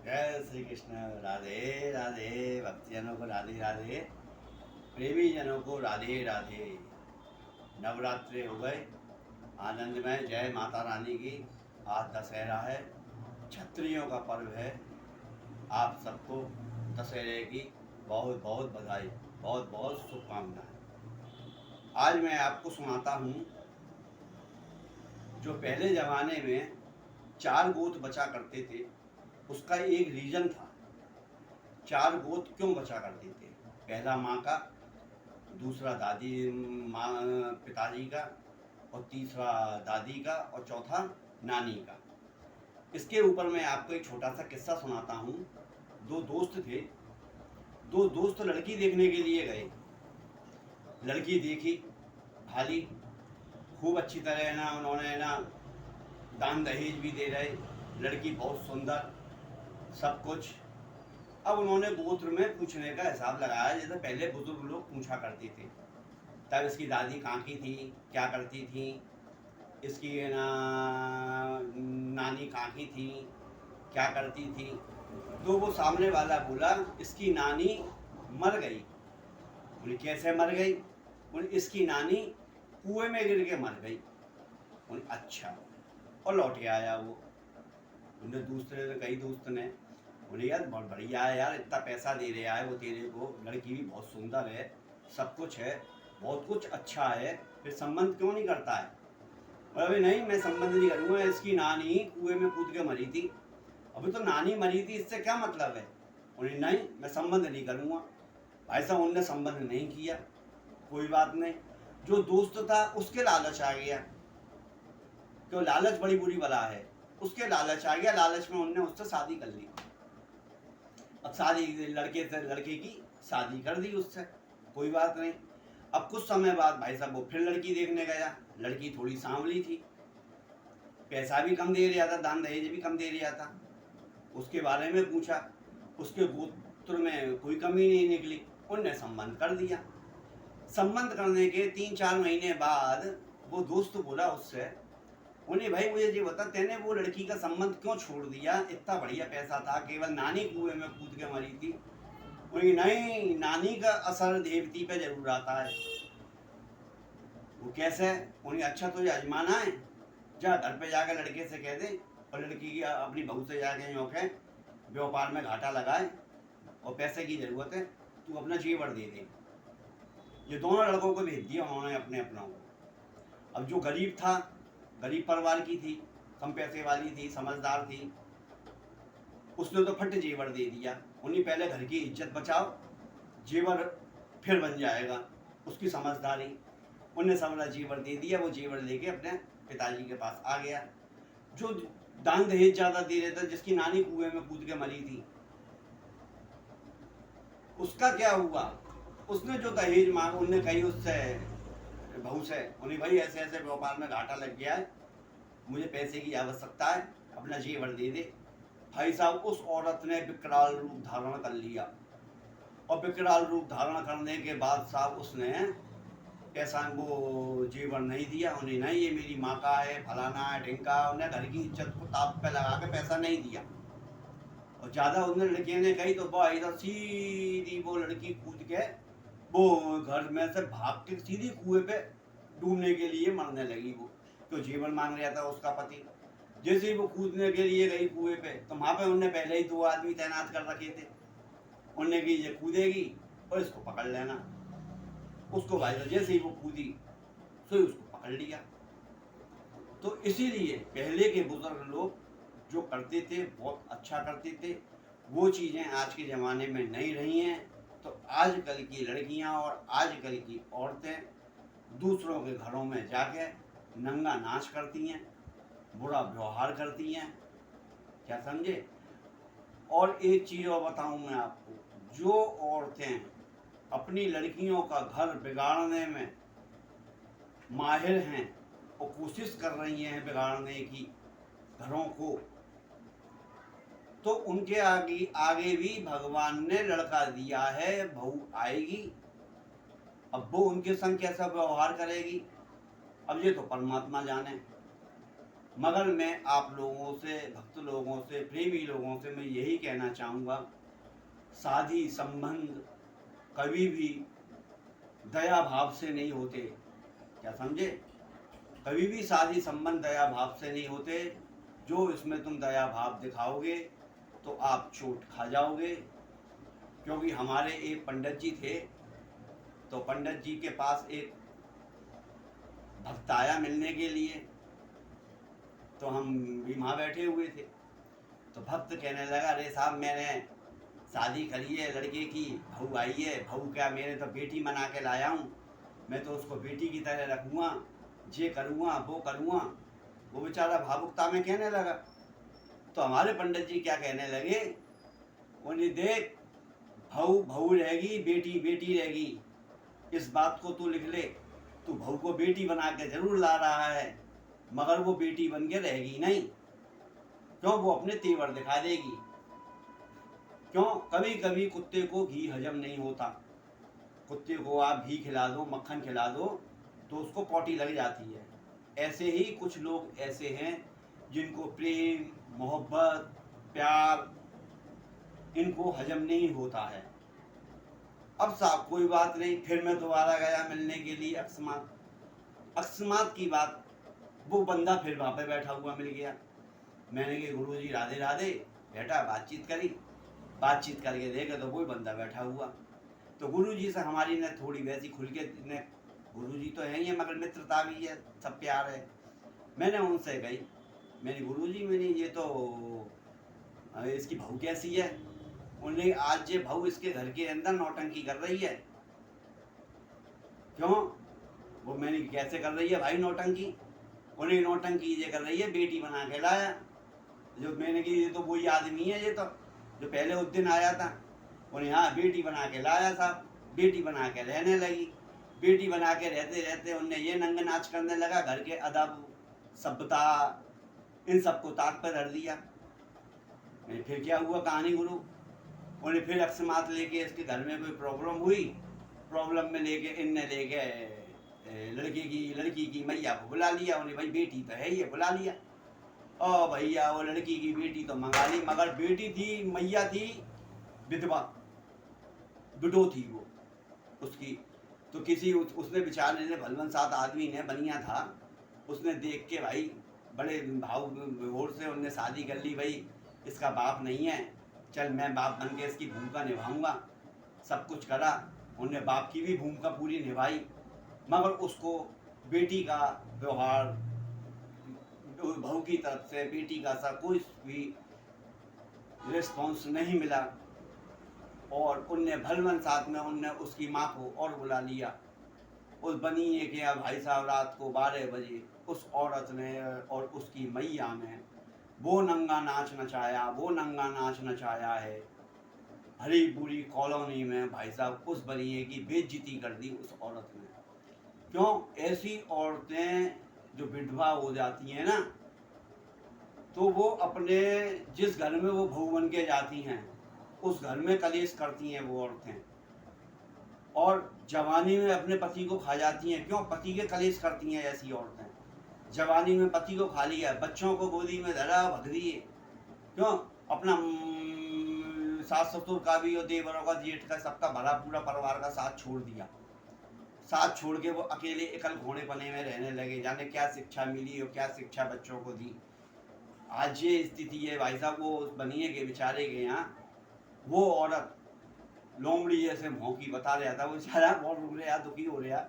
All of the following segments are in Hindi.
जय श्री कृष्ण। राधे राधे। भक्तजनों को राधे राधे, प्रेमी जनों को राधे राधे। नवरात्रि हो गए आनंदमय। जय माता रानी की। आज दशहरा है, क्षत्रियों का पर्व है। आप सबको दशहरे की बहुत बहुत बधाई, बहुत बहुत शुभकामनाएं। आज मैं आपको सुनाता हूँ, जो पहले ज़माने में 4 गोत बचा करते थे, उसका एक रीज़न था। 4 गोत क्यों बचा करते थे? पहला माँ का, दूसरा दादी माँ पिताजी का, और तीसरा दादी का, और चौथा नानी का। इसके ऊपर मैं आपको एक छोटा सा किस्सा सुनाता हूँ। 2 दोस्त थे। 2 दोस्त लड़की देखने के लिए गए। लड़की देखी, भाली, खूब अच्छी तरह ना उन्होंने ना दान दहेज भी दे रहे। लड़की बहुत सुंदर, सब कुछ। अब उन्होंने गोत्र में पूछने का हिसाब लगाया, जैसे पहले बुजुर्ग लोग पूछा करते थे। तब इसकी दादी कहाँ की थी, क्या करती थी, इसकी नानी कहाँ की थी, क्या करती थी। तो वो सामने वाला बोला, इसकी नानी मर गई। बोले कैसे मर गई? बोले इसकी नानी कुएं में गिर के मर गई। बोले अच्छा, और लौट के आया वो। उन्हें दूसरे ने, कई दोस्त ने बोले यार बहुत बढ़िया है यार, इतना पैसा दे रहा है वो तेरे को, लड़की भी बहुत सुंदर है, सब कुछ है, बहुत कुछ अच्छा है, फिर संबंध क्यों नहीं करता है? और अभी नहीं, मैं संबंध नहीं करूँगा, इसकी नानी कुएं में कूद के मरी थी। अभी तो नानी मरी थी, इससे क्या मतलब है? उन्हें नहीं, मैं संबंध नहीं करूँगा। भाई साहब उनने संबंध नहीं किया, कोई बात नहीं। जो दोस्त था उसके लालच आ गया, क्यों लालच बड़ी बुरी बला है। उसके लालच आ गया, लालच में उनने उससे शादी कर ली। अब शादी, लड़के की शादी कर दी उससे, कोई बात नहीं। अब कुछ समय बाद भाई साहब वो फिर लड़की देखने गया। लड़की थोड़ी सांवली थी, पैसा भी कम दे रहा था, दान दहेज भी कम दे रहा था। उसके बारे में पूछा, उसके गोत्र में कोई कमी नहीं निकली। उनने संबंध कर दिया। संबंध करने के 3-4 महीने बाद वो दोस्त बोला उससे, उन्हें भाई मुझे ये बता, तेने वो लड़की का संबंध क्यों छोड़ दिया? इतना बढ़िया पैसा था, केवल नानी कुएं में कूद के मरी थी। उन्हें नहीं, नानी का असर देवती पे जरूर आता है। वो कैसे? उन्हें अच्छा तुझे आजमाना है, जा घर पे जाकर लड़के से कह दे, और लड़की की अपनी बहू से जाके यूँ कहे, व्यापार में घाटा लगाए और पैसे की जरूरत है, तू अपना जेवर दे दे। ये दोनों लड़कों को भेज दिया उन्होंने अपने अपनों को। अब जो गरीब था, गरीब परिवार की थी, कम पैसे वाली थी, समझदार थी, उसने तो फट जेवर दे दिया। उन्हें पहले घर की इज्जत बचाओ, जेवर फिर बन जाएगा, उसकी समझदारी। उन्हें सबला जेवर दे दिया, वो जेवर लेके अपने पिताजी के पास आ गया। जो दान दहेज ज्यादा दे रहा था, जिसकी नानी कुएं में कूद के मरी थी, उसका क्या हुआ? उसने जो दहेज मांग, उनने कही उससे, बहू से, उन्हें भाई ऐसे ऐसे व्यापार में घाटा लग गया है, मुझे पैसे की आवश्यकता है, अपना जेवर दे दे। भाई साहब उस औरत ने विकराल रूप धारण कर लिया, और विकराल रूप धारण करने के बाद साहब उसने पैसा, वो जेवर नहीं दिया। उन्हें नहीं, ये मेरी माँ का है, फलाना है, ढिंका। उन्हें घर की इज्जत को ताप पे लगा के पैसा नहीं दिया। और ज़्यादा उन्हें लड़की ने कही तो वो इधर सीधी वो लड़की कूद के वो घर में से भाग के सीधी कुएं पे डूबने के लिए मरने लगी। वो तो जीवन मांग रहा था उसका पति। जैसे ही वो कूदने के लिए गई कुएं पे, तो वहां पे उन्होंने पहले ही 2 आदमी तैनात कर रखे थे। उन्होंने की ये कूदेगी और इसको पकड़ लेना। उसको भाई जैसे ही वो कूदी, तो उसको पकड़ लिया। तो इसीलिए पहले के बुजुर्ग लोग जो करते थे बहुत अच्छा करते थे। वो चीज़ें आज के ज़माने में नहीं रही हैं। तो आजकल की लड़कियां और आजकल की औरतें दूसरों के घरों में जाके नंगा नाच करती हैं, बुरा व्यवहार करती हैं, क्या समझे? और एक चीज़ और बताऊं मैं आपको, जो औरतें अपनी लड़कियों का घर बिगाड़ने में माहिर हैं और कोशिश कर रही हैं बिगाड़ने की घरों को, तो उनके आगे आगे भी भगवान ने लड़का दिया है, बहू आएगी। अब वो उनके संग कैसा व्यवहार करेगी, अब ये तो परमात्मा जाने। मगर मैं आप लोगों से, भक्त लोगों से, प्रेमी लोगों से मैं यही कहना चाहूँगा, शादी संबंध कभी भी दया भाव से नहीं होते। क्या समझे? कभी भी शादी संबंध दया भाव से नहीं होते। जो इसमें तुम दया भाव दिखाओगे तो आप चोट खा जाओगे। क्योंकि हमारे एक पंडित जी थे, तो पंडित जी के पास एक भक्त आया मिलने के लिए, तो हम भी वहाँ बैठे हुए थे। तो भक्त कहने लगा, अरे साहब मैंने शादी करी है लड़के की, बहू आई है, बहू क्या मैंने तो बेटी बना के लाया हूँ, मैं तो उसको बेटी की तरह रखूँगा, ये करूँगा वो करूँगा। वो बेचारा भावुकता में कहने लगा। तो हमारे पंडित जी क्या कहने लगे, उन्हें देख, बहू बहू रहेगी, बेटी बेटी रहेगी, इस बात को तू लिख ले, तू बहू को बेटी बना के जरूर ला रहा है, मगर वो बेटी बन के रहेगी नहीं। क्यों? वो अपने तेवर दिखा देगी। क्यों? कभी कभी कुत्ते को घी हजम नहीं होता। कुत्ते को आप घी खिला दो, मक्खन खिला दो, तो उसको पोटी लग जाती है। ऐसे ही कुछ लोग ऐसे हैं जिनको प्रेम, मोहब्बत, प्यार इनको हजम नहीं होता है। अब साहब कोई बात नहीं, फिर मैं दोबारा गया मिलने के लिए। अकस्मात की बात, वो बंदा फिर वहाँ पे बैठा हुआ मिल गया। मैंने कहा गुरुजी राधे राधे, बैठा बातचीत करी, बातचीत करके देखे तो वही बंदा बैठा हुआ। तो गुरुजी से हमारी ने थोड़ी वैसी खुल के, ने गुरुजी तो है ही है मगर मित्रता भी है, सब प्यार है। मैंने उनसे कही, मैंने गुरुजी मैंने ये तो इसकी बहू कैसी है? उन्हें आज ये बहू इसके घर के अंदर नौटंकी कर रही है। क्यों? वो मैंने कैसे कर रही है भाई नौटंकी? उन्हें नौटंकी ये कर रही है, बेटी बना के लाया। जो मैंने की ये तो वही आदमी है, ये तो जो पहले उस दिन आया था। उन्हें हाँ बेटी बना के लाया साहब, बेटी बना के रहने लगी। बेटी बना के रहते रहते उनने ये नंगे नाच करने लगा, घर के अदब सभ्यता इन सबको ताक पर धर दिया। फिर क्या हुआ कहानी गुरु? उन्हें फिर अकस्मात लेके इसके घर में कोई प्रॉब्लम हुई, प्रॉब्लम में लेके इनने लेके लड़की की मैया को बुला लिया। उन्हें भाई बेटी तो है ही है, बुला लिया। ओ भैया वो लड़की की बेटी तो मंगा ली, मगर बेटी थी, मैया थी विधवा, विडो थी वो उसकी। तो किसी उसने बेचारे ने, भलवन साथ आदमी ने, बनिया था, उसने देख के भाई बड़े भाव विभोर से उनने शादी कर ली। भाई इसका बाप नहीं है, चल मैं बाप बन के इसकी भूमिका निभाऊंगा। सब कुछ करा, उनने बाप की भी भूमिका पूरी निभाई, मगर उसको बेटी का व्यवहार, बहू की तरफ से बेटी का सा कोई भी रिस्पॉन्स नहीं मिला। और उनने भलवन साथ में उनने उसकी माँ को और बुला लिया। उस बनिए के भाई साहब रात को 12 बजे उस औरत ने और उसकी मैया ने वो नंगा नाच नचाया, वो नंगा नाच नचाया है। हरी पूरी कॉलोनी में भाई साहब उस बनिए की बेइज्जती कर दी उस औरत ने। क्यों? ऐसी औरतें जो विधवा हो जाती हैं ना, तो वो अपने जिस घर में वो बहू बन के जाती हैं उस घर में कलेश करती हैं वो औरतें, और जवानी में अपने पति को खा जाती हैं। क्यों? पति के कलेश करती हैं ऐसी औरतें। जवानी में पति को खा लिया, बच्चों को गोदी में धरा, भग दिए। क्यों? अपना सास ससुर का भी और देवरों का, जेठ का, सबका भरा पूरा परिवार का साथ छोड़ दिया। साथ छोड़ के वो अकेले एकल घोड़े बने में रहने लगे। जाने क्या शिक्षा मिली और क्या शिक्षा बच्चों को दी। आज ये स्थिति है भाई साहब। वो बनिए के बेचारे के यहाँ वो औरत लोमड़ी जैसे भौंकी, बता रहा था वो बेचारा, बहुत रुक रहा, दुखी हो रहा।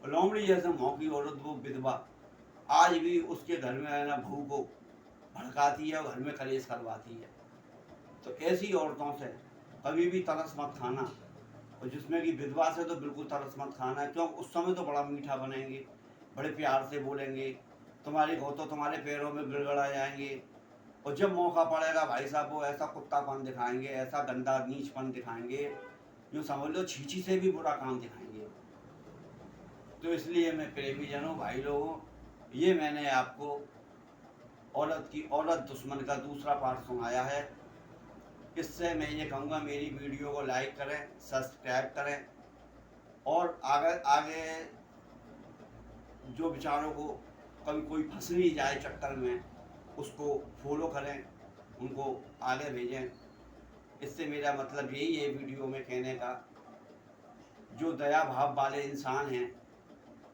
लोमड़ी जैसे भौंकी औरत वो विधवा आज भी उसके घर में है ना, बहू को भड़काती है और घर में कलेश करवाती है। तो ऐसी औरतों से कभी भी तरस मत खाना, और जिसमें कि विधवा से तो बिल्कुल तरस मत खाना। क्यों? उस समय तो बड़ा मीठा बनेंगे, बड़े प्यार से बोलेंगे, तुम्हारी घो तो तुम्हारे पैरों में गिड़गड़ा जाएंगे। और जब मौका पड़ेगा भाई साहब वो ऐसा कुत्तापन दिखाएंगे, ऐसा गंदा नीचपन दिखाएंगे, जो समझ लो छींची से भी बुरा काम दिखाएंगे। तो इसलिए मैं प्रेमी जनों, भाई लोगों, ये मैंने आपको औरत दुश्मन का दूसरा पार्ट सुनाया है। इससे मैं ये कहूँगा मेरी वीडियो को लाइक करें, सब्सक्राइब करें, और आगे जो विचारों को कभी कोई फंस नहीं जाए चक्कर में, उसको फॉलो करें, उनको आगे भेजें। इससे मेरा मतलब यही है वीडियो में कहने का, जो दया भाव वाले इंसान हैं,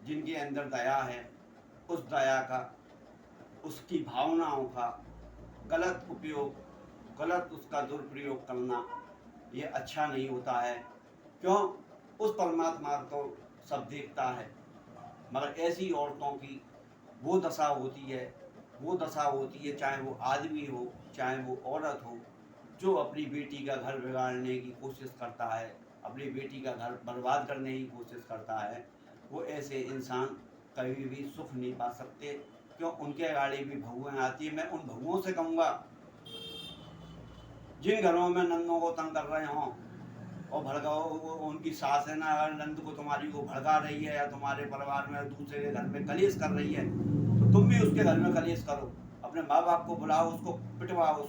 जिनके अंदर दया है, उस दया का, उसकी भावनाओं का गलत उपयोग, गलत उसका दुरुपयोग करना ये अच्छा नहीं होता है। क्यों? उस परमात्मा को सब देखता है, मगर ऐसी औरतों की वो दशा होती है, वो दशा होती है, चाहे वो आदमी हो चाहे वो औरत हो, जो अपनी बेटी का घर बिगाड़ने की कोशिश करता है, अपनी बेटी का घर बर्बाद करने की कोशिश करता है, वो ऐसे इंसान कभी भी सुख नहीं पा सकते। क्यों? उनके गाड़ी भी भगुएं आती है। मैं उन भगुओं से कहूँगा, जिन घरों में नंदों को तंग कर रहे हों और भड़काओ, उनकी सास है ना, अगर नंद को तुम्हारी को भड़का रही है या तुम्हारे परिवार में दूसरे के घर में कलेश कर रही है, तो तुम भी उसके घर में कलेश करो। अपने माँ बाप को बुलाओ, उसको पिटवाओ,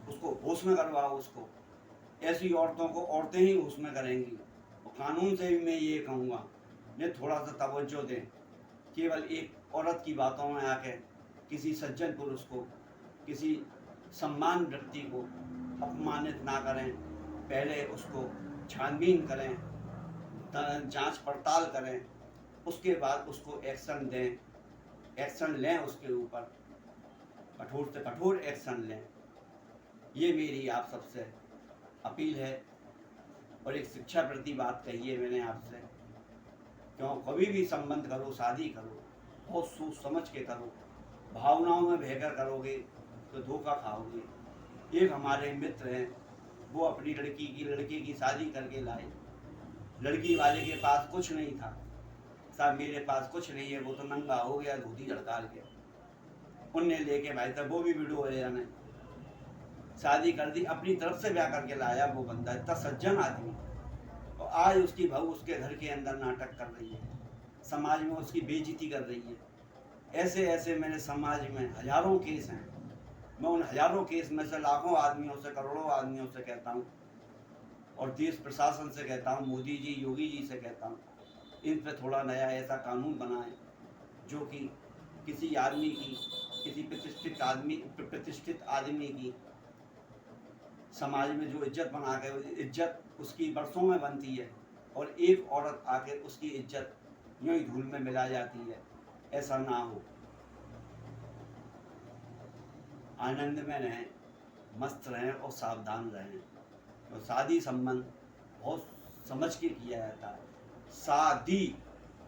उसको होश में करवाओ। उसको ऐसी औरतों को औरतें ही होश में करेंगी। और कानून से भी मैं ये कहूँगा, ये थोड़ा सा तवज्जो दें। केवल एक औरत की बातों में आके किसी सज्जन पुरुष को, किसी सम्मान व्यक्ति को अपमानित ना करें। पहले उसको छानबीन करें, जांच पड़ताल करें, उसके बाद उसको एक्शन दें, एक्शन लें, उसके ऊपर कठोर से कठोर एक्शन लें। ये मेरी आप सबसे अपील है। और एक शिक्षा प्रति बात कही है मैंने आपसे, क्यों? कभी भी संबंध करो, शादी करो, बहुत सोच समझ के करो। भावनाओं में बहकर करोगे तो धोखा खाओगे। एक हमारे मित्र हैं, वो अपनी लड़के की शादी करके लाए। लड़की वाले के पास कुछ नहीं था, साहब मेरे पास कुछ नहीं है, वो तो नंगा हो गया धोती झड़काल के। उनने लेके भाई तब वो भी वीडियो है ने शादी कर दी, अपनी तरफ से ब्याह करके लाया वो बंदा, इतना सज्जन आदमी। और आज उसकी बहू उसके घर के अंदर नाटक कर रही है, समाज में उसकी बेइज्जती कर रही है। ऐसे ऐसे मैंने समाज में हजारों केस हैं। मैं उन हजारों केस में से लाखों आदमियों से, करोड़ों आदमियों से कहता हूँ, और देश प्रशासन से कहता हूँ, मोदी जी, योगी जी से कहता हूँ, इन पे थोड़ा नया ऐसा कानून बनाएं जो कि किसी आदमी की, किसी प्रतिष्ठित आदमी की समाज में जो इज्जत बना के, इज्जत उसकी बरसों में बनती है और एक औरत आके उसकी इज्जत यूं ही धूल में मिला जाती है। ऐसा ना हो। आनंद में रहें, मस्त रहें और सावधान रहें। तो शादी संबंध बहुत समझ के किया जाता है।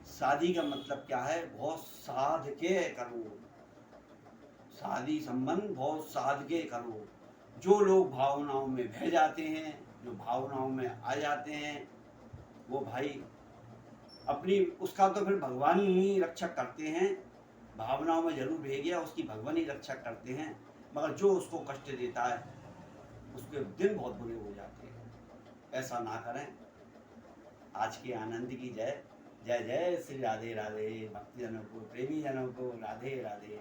शादी का मतलब क्या है? बहुत साध के करो। शादी संबंध बहुत साध के करो। जो लोग भावनाओं में बह जाते हैं, जो भावनाओं में आ जाते हैं, वो भाई अपनी, उसका तो फिर भगवान ही रक्षक करते हैं। भावनाओं में जरूर बह गया, उसकी भगवान ही रक्षक करते हैं, मगर जो उसको कष्ट देता है उसके दिन बहुत बुरे हो जाते हैं। ऐसा ना करें। आज के आनंद की जय जय जय श्री राधे राधे। भक्ति जनों को, प्रेमी जनों को राधे राधे,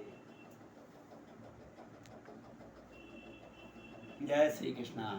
जय श्री कृष्णा।